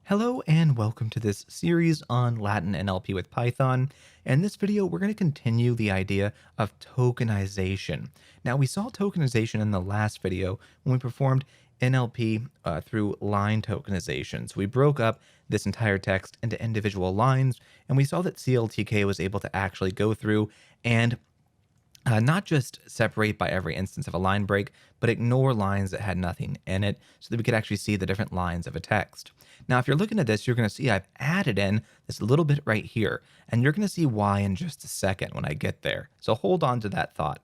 Hello and welcome to this series on Latin NLP with Python. In this video, we're going to continue the idea of tokenization. Now, we saw tokenization in the last video when we performed NLP through line tokenization. So we broke up this entire text into individual lines, and we saw that CLTK was able to actually go through and not just separate by every instance of a line break, but ignore lines that had nothing in it so that we could actually see the different lines of a text. Now, if you're looking at this, you're going to see I've added in this little bit right here, and you're going to see why in just a second when I get there. So hold on to that thought.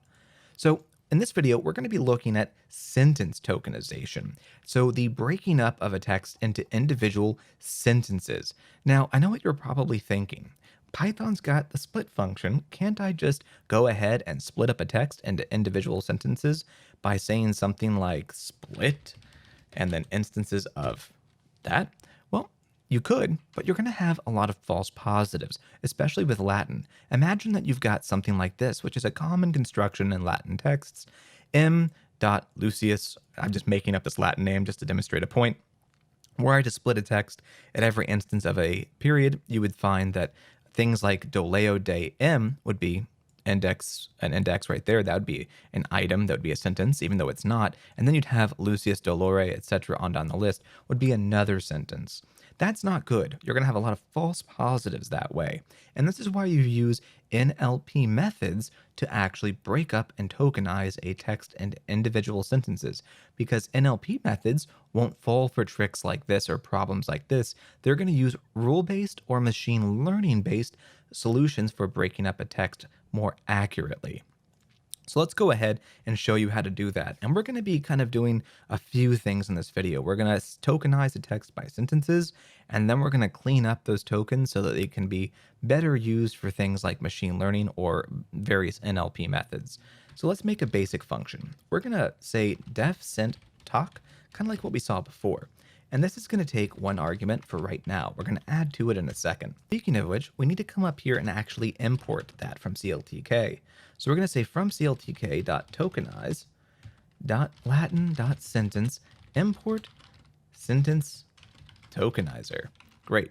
So in this video, we're going to be looking at sentence tokenization. So the breaking up of a text into individual sentences. Now, I know what you're probably thinking. Python's got the split function. Can't I just go ahead and split up a text into individual sentences by saying something like split and then instances of that? Well, you could, but you're going to have a lot of false positives, especially with Latin. Imagine that you've got something like this, which is a common construction in Latin texts. M. Lucius, I'm just making up this Latin name just to demonstrate a point. Were I to split a text at every instance of a period, you would find that things like doleo de m would be an index right there. That would be an item. That would be a sentence, even though it's not. And then you'd have Lucius dolore, etc. on down the list would be another sentence. That's not good. You're going to have a lot of false positives that way. And this is why you use NLP methods to actually break up and tokenize a text into individual sentences, because NLP methods won't fall for tricks like this or problems like this. They're going to use rule-based or machine learning-based solutions for breaking up a text more accurately. So let's go ahead and show you how to do that. And we're going to be kind of doing a few things in this video. We're going to tokenize the text by sentences, and then we're going to clean up those tokens so that they can be better used for things like machine learning or various NLP methods. So let's make a basic function. We're going to say def sent tok, kind of like what we saw before. And this is going to take one argument for right now. We're going to add to it in a second. Speaking of which, we need to come up here and actually import that from CLTK. So we're going to say from CLTK.tokenize.latin.sentence import sentence tokenizer. Great.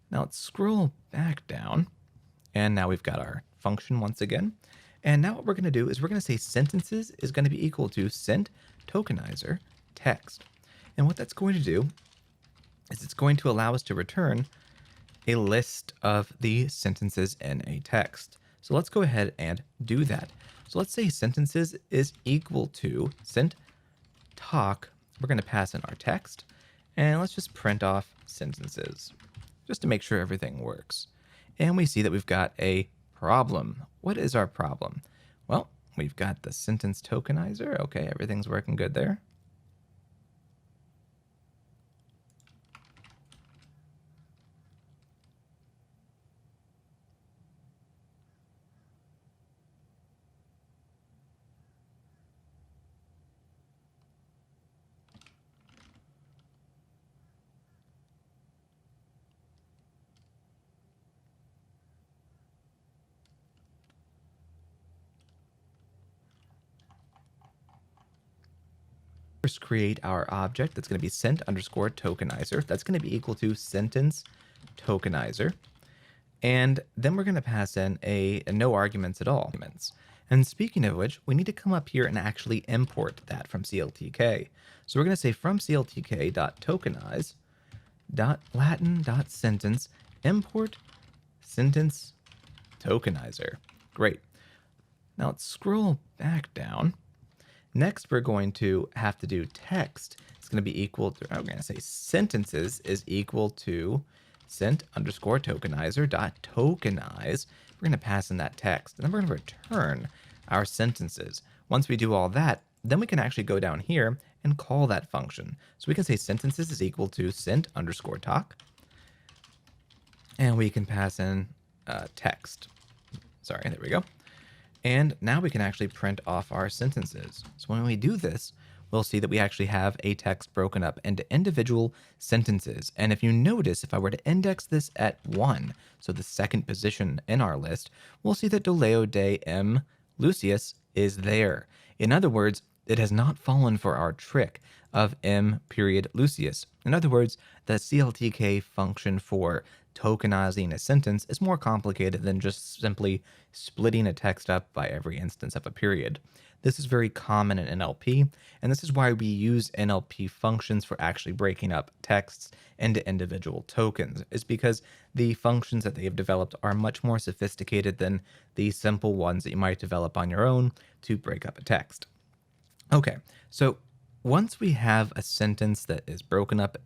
Now let's scroll back down. And now we've got our function once again. And now what we're going to do is we're going to say sentences is going to be equal to sent tokenizer text. And what that's going to do is it's going to allow us to return a list of the sentences in a text. So let's go ahead and do that. So let's say sentences is equal to sent tok. We're going to pass in our text, and let's just print off sentences just to make sure everything works. And we see that we've got a problem. What is our problem? Well, we've got the sentence tokenizer. Okay, everything's working good there. First, create our object that's going to be sent underscore tokenizer. That's going to be equal to sentence tokenizer. And then we're going to pass in a no arguments at all. And speaking of which, we need to come up here and actually import that from CLTK. So we're going to say from CLTK.tokenize.latin.sentence import sentence tokenizer. Great. Now let's scroll back down. Next, we're going to have to do text. It's going to be equal to, I'm going to say sentences is equal to sent underscore tokenizer dot tokenize. We're going to pass in that text, and then we're going to return our sentences. Once we do all that, then we can actually go down here and call that function. So we can say sentences is equal to sent underscore tok, and we can pass in text. Sorry, there we go. And now we can actually print off our sentences. So when we do this, we'll see that we actually have a text broken up into individual sentences. And if you notice, if I were to index this at 1, so the second position in our list, we'll see that doleo de m Lucius is there. In other words, it has not fallen for our trick of M period Lucius. In other words, the CLTK function for tokenizing a sentence is more complicated than just simply splitting a text up by every instance of a period. This is very common in NLP, and this is why we use NLP functions for actually breaking up texts into individual tokens, is because the functions that they have developed are much more sophisticated than the simple ones that you might develop on your own to break up a text. Okay, so once we have a sentence that is broken up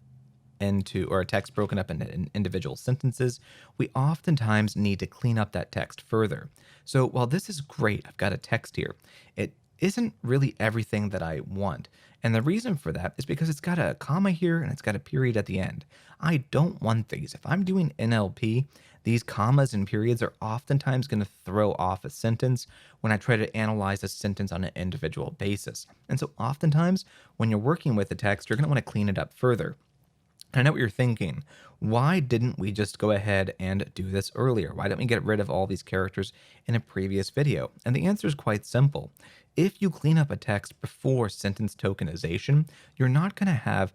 into, or a text broken up into individual sentences, we oftentimes need to clean up that text further. So while this is great, I've got a text here, it isn't really everything that I want. And the reason for that is because it's got a comma here and it's got a period at the end. I don't want these. If I'm doing NLP, these commas and periods are oftentimes going to throw off a sentence when I try to analyze a sentence on an individual basis. And so oftentimes when you're working with a text, you're going to want to clean it up further. I know what you're thinking. Why didn't we just go ahead and do this earlier? Why didn't we get rid of all these characters in a previous video? And the answer is quite simple. If you clean up a text before sentence tokenization, you're not going to have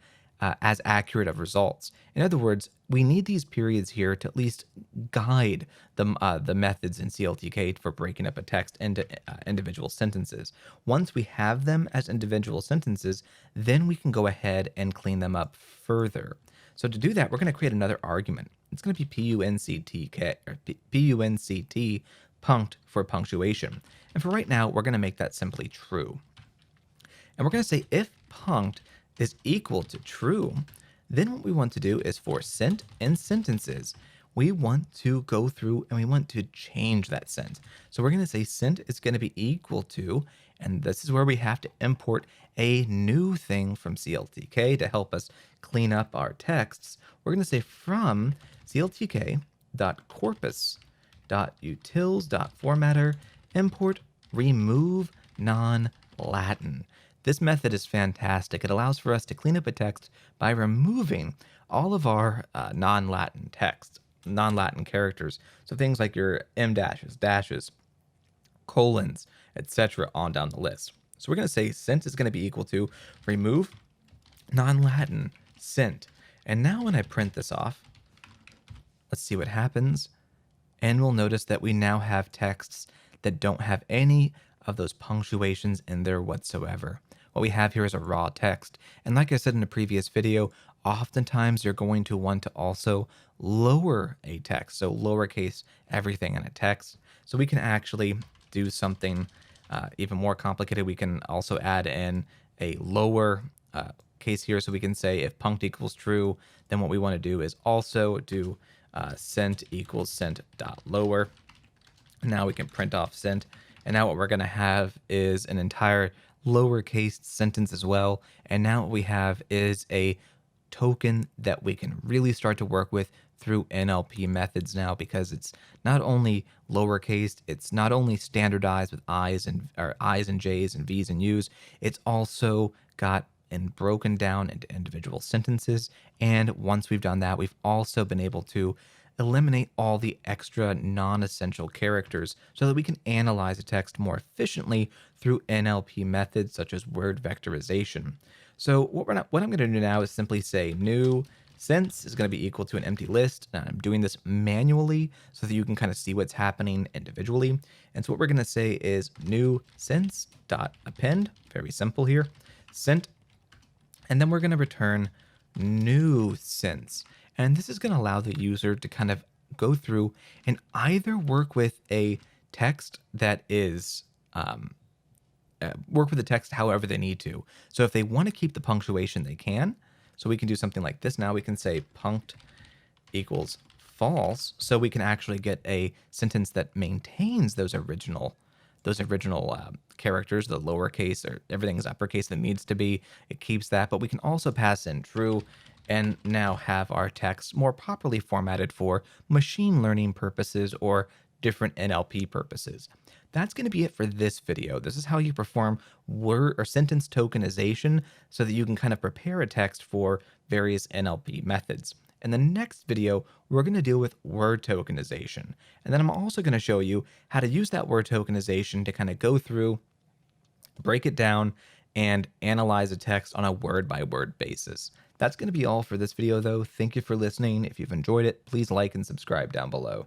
as accurate of results. In other words, we need these periods here to at least guide the methods in CLTK for breaking up a text into individual sentences. Once we have them as individual sentences, then we can go ahead and clean them up further. So to do that, we're going to create another argument. It's going to be PUNCTK, or PUNCT punct for punctuation. And for right now, we're going to make that simply true. And we're going to say if punct is equal to true, then what we want to do is for sent and sentences, we want to go through and we want to change that sent. So we're going to say sent is going to be equal to, and this is where we have to import a new thing from CLTK to help us clean up our texts. We're going to say from cltk.corpus.utils.formatter import remove non-Latin. This method is fantastic. It allows for us to clean up a text by removing all of our non-Latin text, non-Latin characters. So things like your em dashes, dashes, colons, etc. on down the list. So we're going to say sent is going to be equal to remove non-Latin sent. And now when I print this off, let's see what happens. And we'll notice that we now have texts that don't have any of those punctuations in there whatsoever. What we have here is a raw text. And like I said in a previous video, oftentimes you're going to want to also lower a text. So lowercase everything in a text. So we can actually do something even more complicated. We can also add in a lower case here. So we can say if punct equals true, then what we want to do is also do sent equals sent dot lower. Now we can print off sent. And now what we're going to have is an entire lowercase sentence as well. And now what we have is a token that we can really start to work with through NLP methods now, because it's not only lowercase, it's not only standardized with I's and J's and V's and U's, it's also got and broken down into individual sentences. And once we've done that, we've also been able to eliminate all the extra non-essential characters so that we can analyze a text more efficiently through NLP methods such as word vectorization. So what I'm going to do now is simply say new sense is going to be equal to an empty list. And I'm doing this manually so that you can kind of see what's happening individually. And so what we're going to say is new sense dot append, very simple here, sent, and then we're going to return new sense. And this is going to allow the user to kind of go through and either work with a text that is, work with the text however they need to. So if they want to keep the punctuation, they can. So we can do something like this. Now we can say punct equals false. So we can actually get a sentence that maintains those original characters, the lowercase or everything is uppercase that needs to be. It keeps that, but we can also pass in true and now have our text more properly formatted for machine learning purposes or different NLP purposes. That's going to be it for this video. This is how you perform word or sentence tokenization so that you can kind of prepare a text for various NLP methods. In the next video, we're going to deal with word tokenization. And then I'm also going to show you how to use that word tokenization to kind of go through, break it down, and analyze a text on a word by word basis. That's going to be all for this video though. Thank you for listening. If you've enjoyed it, please like and subscribe down below.